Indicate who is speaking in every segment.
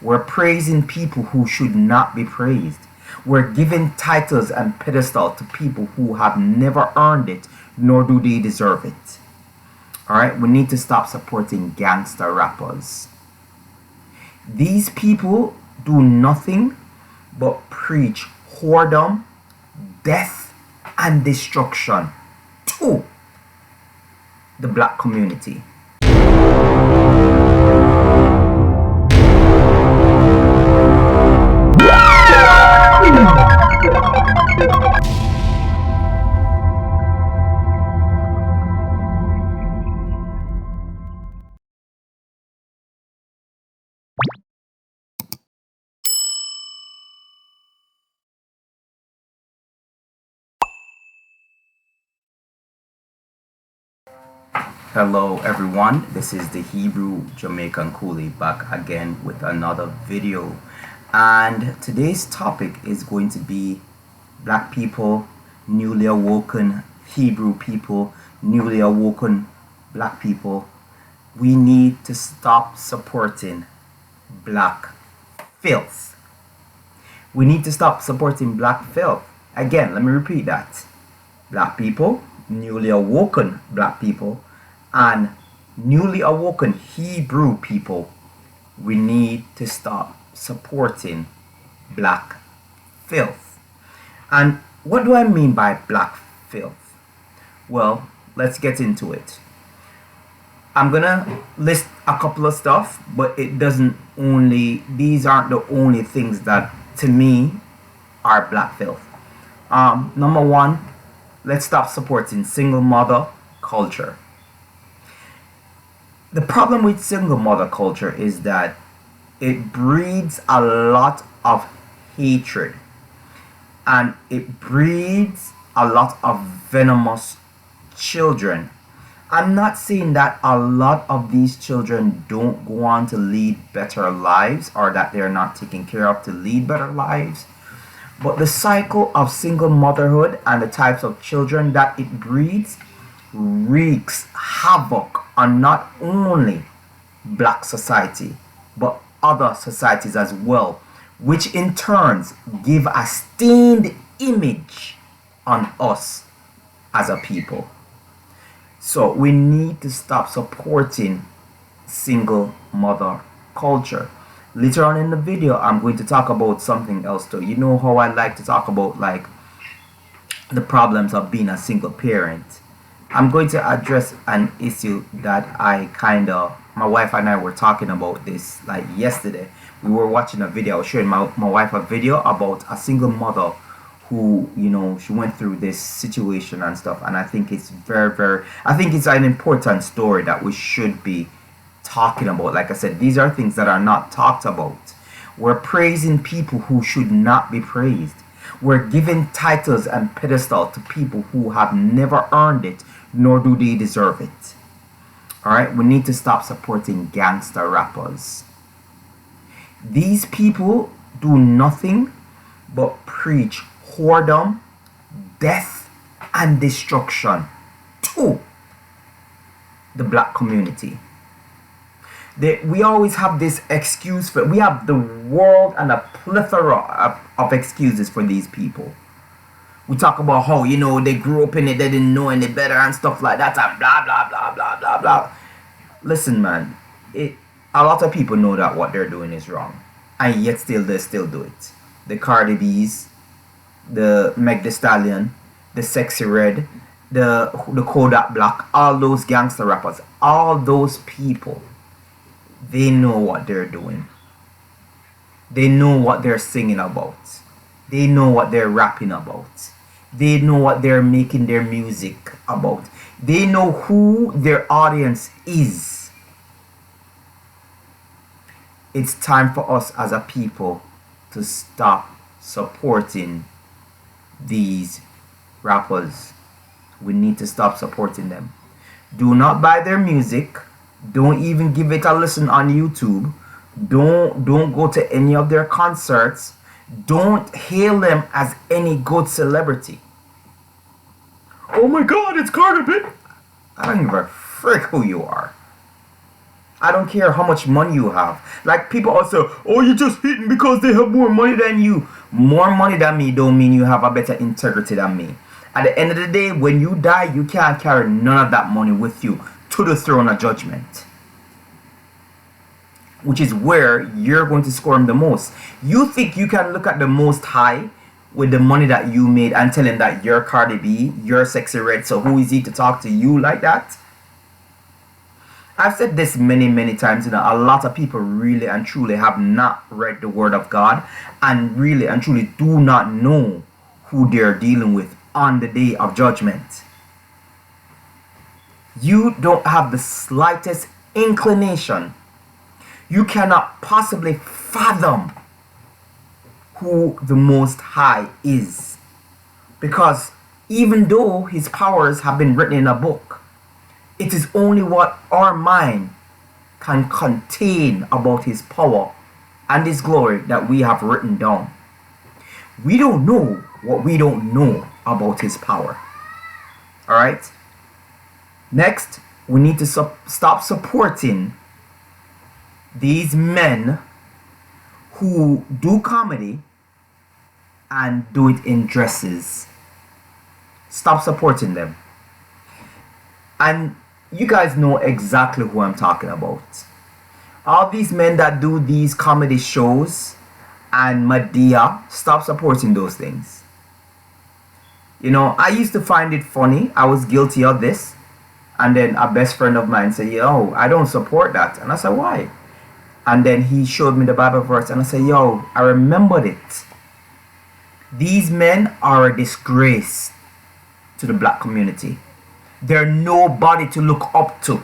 Speaker 1: We're praising people who should not be praised. We're giving titles and pedestal to people who have never earned it, nor do they deserve it. Alright, we need to stop supporting gangster rappers. These people do nothing but preach whoredom, death, and destruction to the black community. Hello everyone, this is the Hebrew Jamaican Coolie back again with another video, and today's topic is going to be black people, newly awoken Hebrew people, newly awoken black people. We need to stop supporting black filth. We need to stop supporting black filth. Again, let me repeat that. Black people, newly awoken black people, and newly awoken Hebrew people, we need to stop supporting black filth. And what do I mean by black filth? Well, let's get into it. I'm gonna list a couple of stuff, but these aren't the only things that to me are black filth. Number one, let's stop supporting single mother culture. The problem with single mother culture is that it breeds a lot of hatred and it breeds a lot of venomous children. I'm not saying that a lot of these children don't go on to lead better lives or that they're not taken care of to lead better lives, but the cycle of single motherhood and the types of children that it breeds wreaks havoc on not only black society but other societies as well, which in turns give a stained image on us as a people. So we need to stop supporting single mother culture. Later on in the video, I'm going to talk about something else too. You know how I like to talk about like the problems of being a single parent. I'm going to address an issue that my wife and I were talking about this like yesterday. We were watching a video. I was showing my wife a video about a single mother who, she went through this situation and stuff. And I think it's I think it's an important story that we should be talking about. Like I said, these are things that are not talked about. We're praising people who should not be praised. We're giving titles and pedestal to people who have never earned it, nor do they deserve it. Alright, we need to stop supporting gangster rappers. These people do nothing but preach whoredom, death, and destruction to the black community. We always have this excuse we have the world and a plethora of excuses for these people. We talk about how, they grew up in it, they didn't know any better and stuff like that, and blah, blah, blah, blah, blah, blah. Listen, man, a lot of people know that what they're doing is wrong, and yet they still do it. The Cardi B's, the Meg Thee Stallion, the Sexy Red, the Kodak Black, all those gangster rappers, all those people, they know what they're doing. They know what they're singing about. They know what they're rapping about. They know what they're making their music about. They know who their audience is. It's time for us as a people to stop supporting these rappers. We need to stop supporting them. Do not buy their music. Don't even give it a listen on YouTube. Don't go to any of their concerts. Don't hail them as any good celebrity. Oh my God, it's Cardi B. I don't give a frick who you are. I don't care how much money you have. Like people also, oh, you just hitting because they have more money than you. More money than me don't mean you have a better integrity than me. At the end of the day, when you die, you can't carry none of that money with you to the throne of judgment, which is where you're going to scorn the most. You think you can look at the Most High with the money that you made and tell him that you're Cardi B, you're Sexy Red, so who is he to talk to you like that? I've said this many times, a lot of people really and truly have not read the Word of God and really and truly do not know who they're dealing with on the day of judgment. You don't have the slightest inclination. You cannot possibly fathom who the Most High is. Because even though his powers have been written in a book, it is only what our mind can contain about his power and his glory that we have written down. We don't know what we don't know about his power. Alright? Next, we need to stop supporting these men who do comedy and do it in dresses. Stop supporting them. And you guys know exactly who I'm talking about. All these men that do these comedy shows and Medea, stop supporting those things. I used to find it funny. I was guilty of this. And then a best friend of mine said, yo, I don't support that. And I said, why? And then he showed me the Bible verse and I said, yo, I remembered it. These men are a disgrace to the black community. They're nobody to look up to.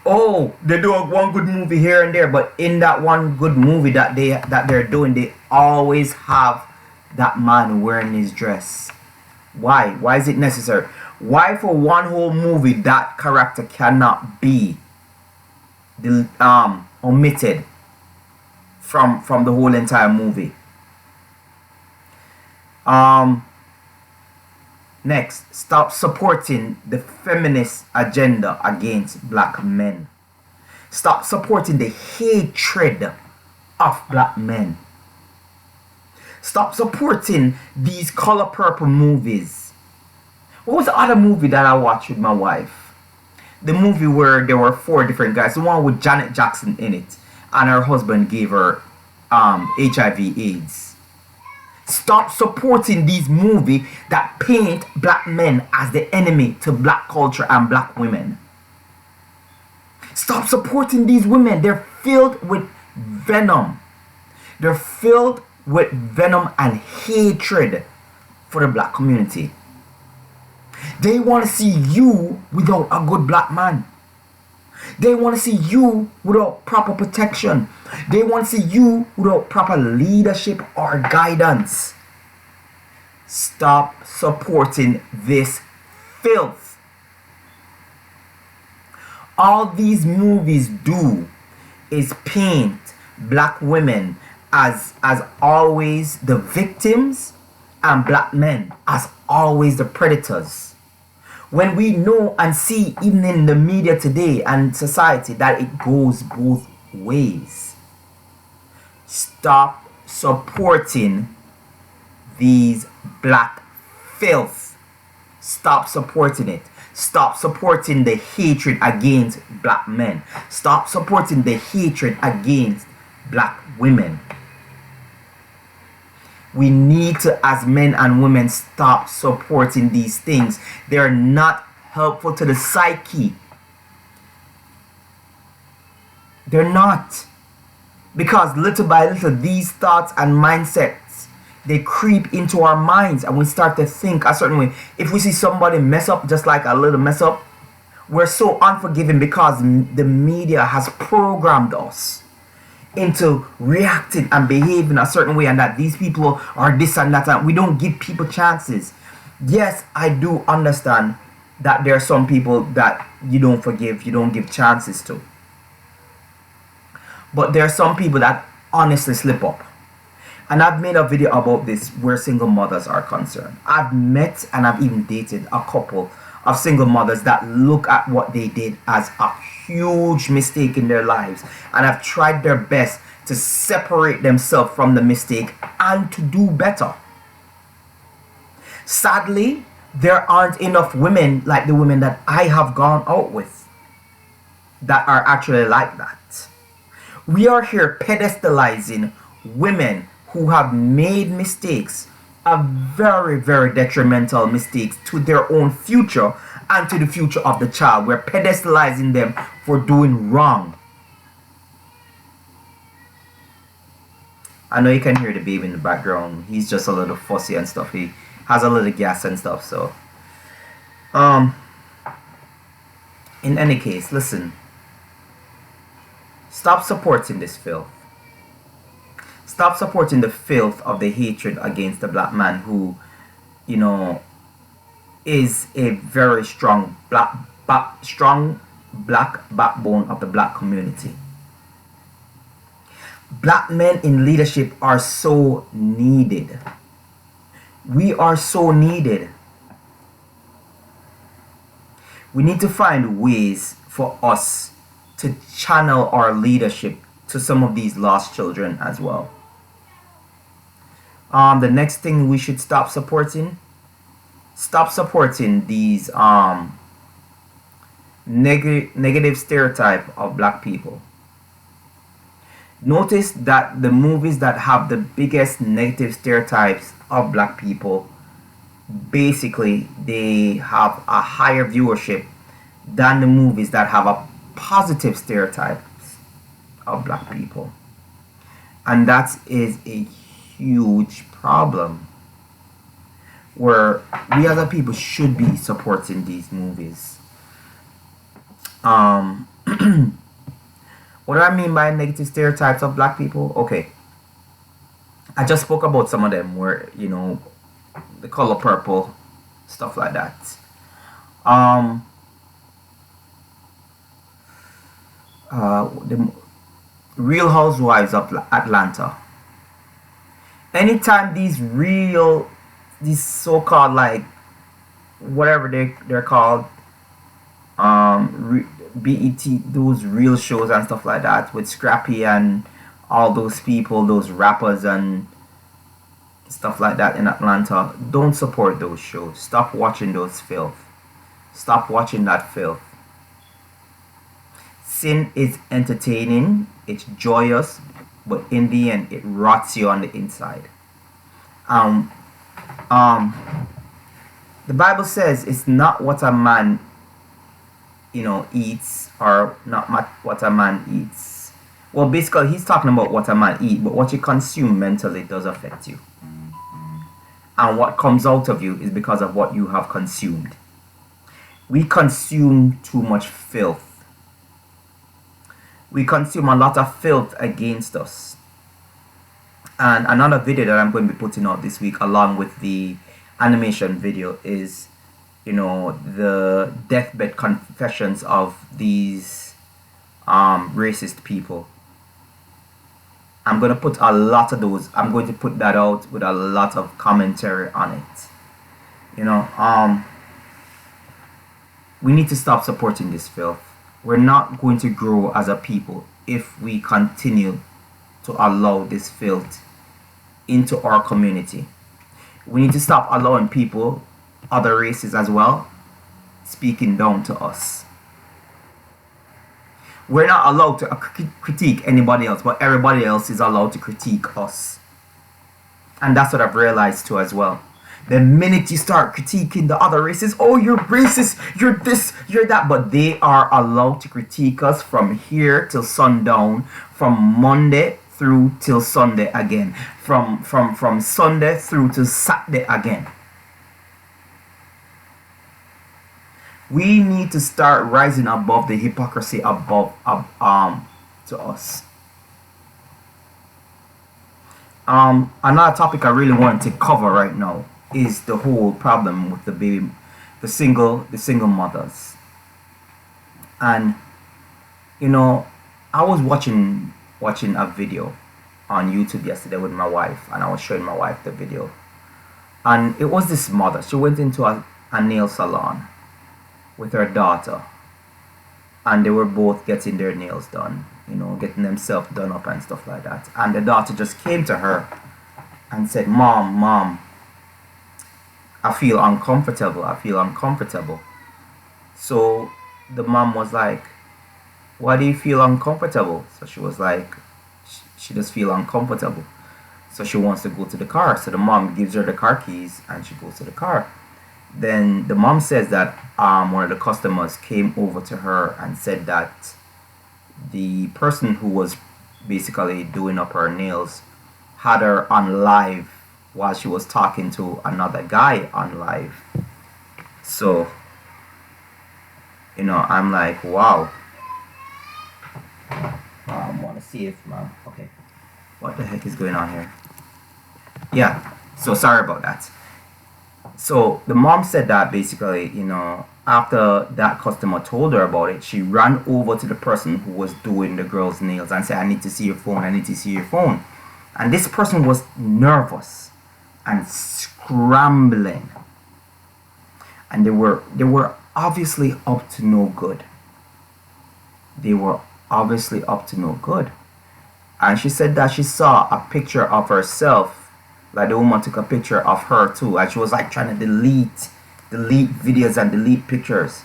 Speaker 1: Oh, they do one good movie here and there, but in that one good movie that they're doing, they always have that man wearing his dress. Why? Why is it necessary? Why for one whole movie that character cannot be omitted from the whole entire movie? Next, stop supporting the feminist agenda against black men. Stop supporting the hatred of black men. Stop supporting these color purple movies. What was the other movie that I watched with my wife? The movie where there were 4 different guys. The one with Janet Jackson in it. And her husband gave her HIV/AIDS. Stop supporting these movies that paint black men as the enemy to black culture and black women. Stop supporting these women. They're filled with venom. They're filled with venom and hatred for the black community. They want to see you without a good black man. They want to see you without proper protection. They want to see you without proper leadership or guidance. Stop supporting this filth. All these movies do is paint black women as always the victims and black men as always the predators. When we know and see even in the media today and society that it goes both ways. Stop supporting these black filth. Stop supporting it. Stop supporting the hatred against black men. Stop supporting the hatred against black women. We need to, as men and women, stop supporting these things. They're not helpful to the psyche. They're not. Because little by little, these thoughts and mindsets, they creep into our minds and we start to think a certain way. If we see somebody mess up, just like a little mess up, we're so unforgiving because the media has programmed us into reacting and behaving a certain way, and that these people are this and that, and we don't give people chances. Yes, I do understand that there are some people that you don't forgive, you don't give chances to. But there are some people that honestly slip up. And I've made a video about this where single mothers are concerned. I've met and I've even dated a couple of single mothers that look at what they did as a huge mistake in their lives and have tried their best to separate themselves from the mistake and to do better. Sadly, there aren't enough women like the women that I have gone out with that are actually like that. We are here pedestalizing women who have made mistakes, a very, very detrimental mistakes to their own future and to the future of the child. We're pedestalizing them for doing wrong. I know you can hear the baby in the background. He's just a little fussy and stuff. He has a little gas and stuff. So, in any case, listen. Stop supporting this filth. Stop supporting the filth of the hatred against the black man who, you know, is a very strong black backbone of the black community. Black men in leadership are so needed. We are so needed. We need to find ways for us to channel our leadership to some of these lost children as well. The next thing we should stop supporting these negative stereotype of black people. Notice that the movies that have the biggest negative stereotypes of black people, basically they have a higher viewership than the movies that have a positive stereotypes of black people. And that is a huge problem, where we as a people should be supporting these movies. What do I mean by negative stereotypes of black people? Okay, I just spoke about some of them, where, you know, the color purple, stuff like that. The Real Housewives of Atlanta. Anytime these so-called, like, whatever they're called, BET, those real shows and stuff like that, with Scrappy and all those people, those rappers and stuff like that in Atlanta, don't support those shows. Stop watching those filth. Stop watching that filth. Sin is entertaining, it's joyous, but in the end it rots you on the inside. The Bible says it's not what a man, you know, eats, or not what a man eats. Well, basically he's talking about what a man eats, but what you consume mentally does affect you. And what comes out of you is because of what you have consumed. We consume too much filth. We consume a lot of filth against us. And another video that I'm going to be putting out this week, along with the animation video, is, you know, the deathbed confessions of these racist people. I'm going to put a lot of those. I'm going to put that out with a lot of commentary on it. You know, we need to stop supporting this filth. We're not going to grow as a people if we continue to allow this filth into our community. We need to stop allowing people, other races as well, speaking down to us. We're not allowed to critique anybody else, but everybody else is allowed to critique us. And that's what I've realized too as well. The minute you start critiquing the other races, oh, you're racist, you're this, you're that, but they are allowed to critique us from here till sundown, from Monday through till Sunday again, from Sunday through to Saturday again. We need to start rising above the hypocrisy to us. Another topic I really want to cover right now is the whole problem with the single mothers. And, you know, I was watching a video on YouTube yesterday with my wife, and I was showing my wife the video. And it was this mother. She went into a nail salon, with her daughter, and they were both getting their nails done, getting themselves done up and stuff like that. And the daughter just came to her and said, Mom, I feel uncomfortable. I feel uncomfortable. So the mom was like, why do you feel uncomfortable? So she was like, she just feel uncomfortable. So she wants to go to the car. So the mom gives her the car keys and she goes to the car. Then the mom says that one of the customers came over to her and said that the person who was basically doing up her nails had her on live while she was talking to another guy on live. So, I'm like, wow. I want to see if okay, what the heck is going on here? Yeah, so sorry about that. So the mom said that basically, after that customer told her about it, she ran over to the person who was doing the girl's nails and said, I need to see your phone, I need to see your phone. And this person was nervous and scrambling. And they were obviously up to no good. They were obviously up to no good. And she said that she saw a picture of herself. Like the woman took a picture of her too, and she was like trying to delete videos and delete pictures.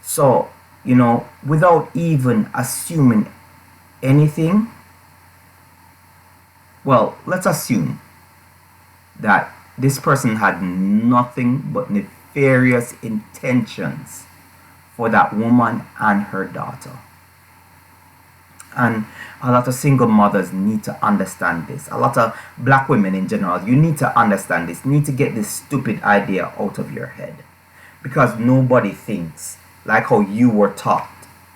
Speaker 1: So, without even assuming anything, well, let's assume that this person had nothing but nefarious intentions for that woman and her daughter. And a lot of single mothers need to understand this. A lot of black women in general, you need to understand this. You need to get this stupid idea out of your head. Because nobody thinks like how you were taught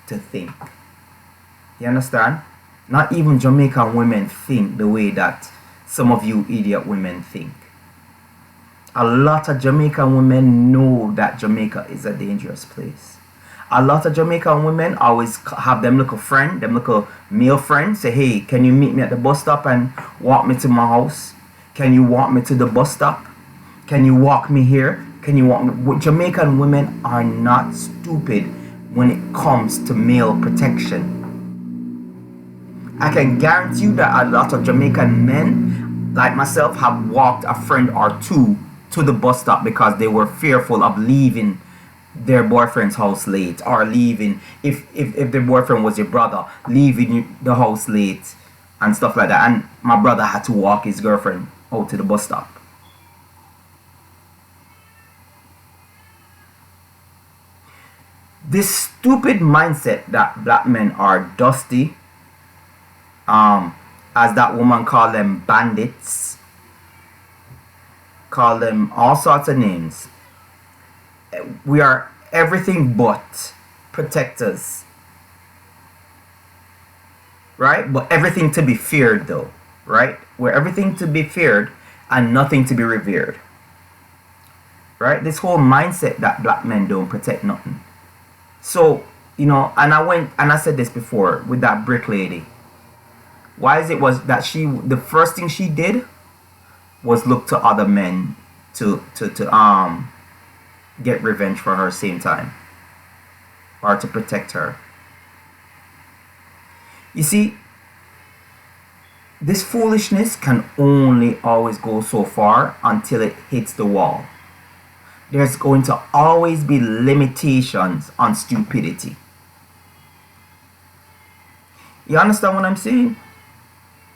Speaker 1: to think. You understand? Not even Jamaican women think the way that some of you idiot women think. A lot of Jamaican women know that Jamaica is a dangerous place. A lot of Jamaican women always have them little friend, them little male friend, say, hey, can you meet me at the bus stop and walk me to my house? Can you walk me to the bus stop? Can you walk me here? Can you walk me? Jamaican women are not stupid when it comes to male protection. I can guarantee you that a lot of Jamaican men, like myself, have walked a friend or two to the bus stop because they were fearful of leaving their boyfriend's house late, or leaving, if their boyfriend was your brother, leaving the house late and stuff like that. And my brother had to walk his girlfriend out to the bus stop. This stupid mindset that black men are dusty, as that woman called them, bandits, call them all sorts of names. We are everything but protectors, right? But everything to be feared though, right? We're everything to be feared and nothing to be revered, right? This whole mindset that black men don't protect nothing. So, and I said this before with that brick lady. Why is it was that the first thing she did was look to other men to get revenge for her same time, or to protect her. You see, this foolishness can only always go so far until it hits the wall. There's going to always be limitations on stupidity. You understand what I'm saying?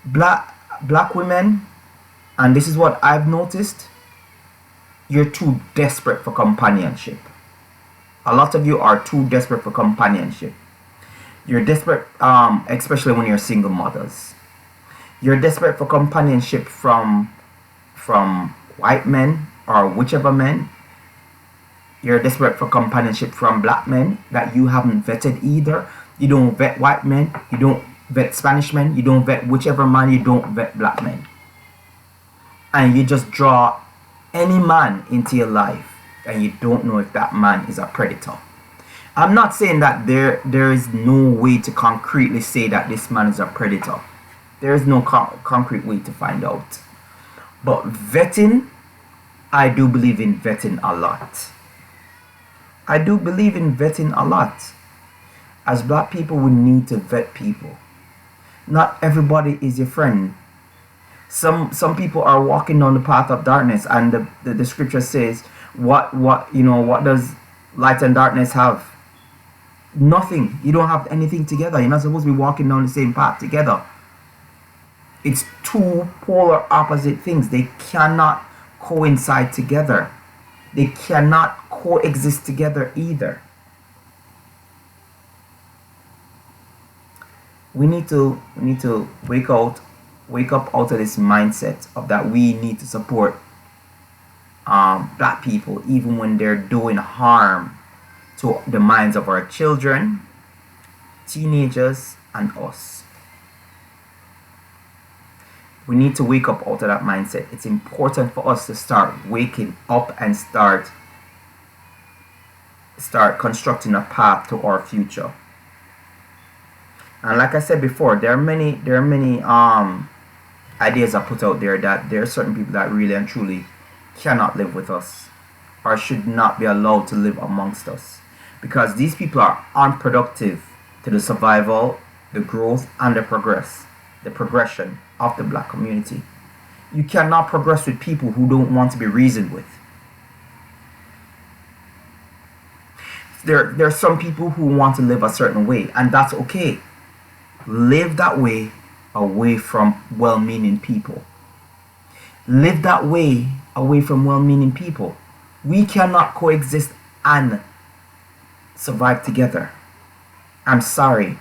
Speaker 1: Black women, and this is what I've noticed, you're too desperate for companionship. A lot of you are too desperate for companionship. You're desperate, especially when you're single mothers. You're desperate for companionship from white men or whichever men. You're desperate for companionship from black men that you haven't vetted either. You don't vet white men. You don't vet Spanish men. You don't vet whichever man. You don't vet black men. And you just draw any man into your life and you don't know if that man is a predator. I'm not saying that there is no way to concretely say that this man is a predator. There is no concrete way to find out. But vetting, I do believe in vetting a lot. I do believe in vetting a lot. As black people, we need to vet people. Not everybody is your friend. Some people are walking down the path of darkness, and the scripture says, what does light and darkness have? Nothing. You don't have anything together. You're not supposed to be walking down the same path together. It's two polar opposite things. They cannot coincide together. They cannot coexist together either. We need to wake up out of this mindset of that we need to support black people even when they're doing harm to the minds of our children, teenagers, and us. We need to wake up out of that mindset. It's important for us to start waking up and start constructing a path to our future. And like I said before, there are many ideas I put out there that there are certain people that really and truly cannot live with us or should not be allowed to live amongst us, because these people are unproductive to the survival, the growth, and the progression of the black community. You cannot progress with people who don't want to be reasoned with. There are some people who want to live a certain way, and that's okay. Live that way away from well-meaning people. Live that way away from well-meaning people. We cannot coexist and survive together. I'm sorry.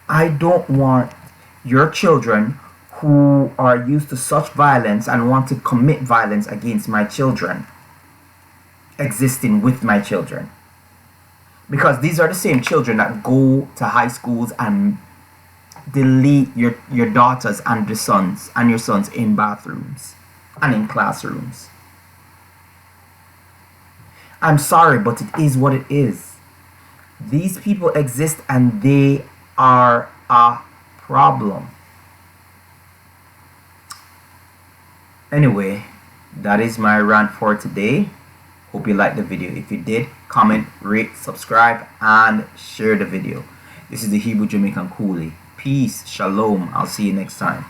Speaker 1: I don't want your children who are used to such violence and want to commit violence against my children existing with my children. Because these are the same children that go to high schools and delete your daughters and your sons in bathrooms and in classrooms. I'm sorry, but it is what it is. These people exist and they are a problem. Anyway, that is my rant for today. Hope you liked the video. If you did, comment, rate, subscribe, and share the video. This is the Hebrew Jamaican Coolie. Peace, shalom. I'll see you next time.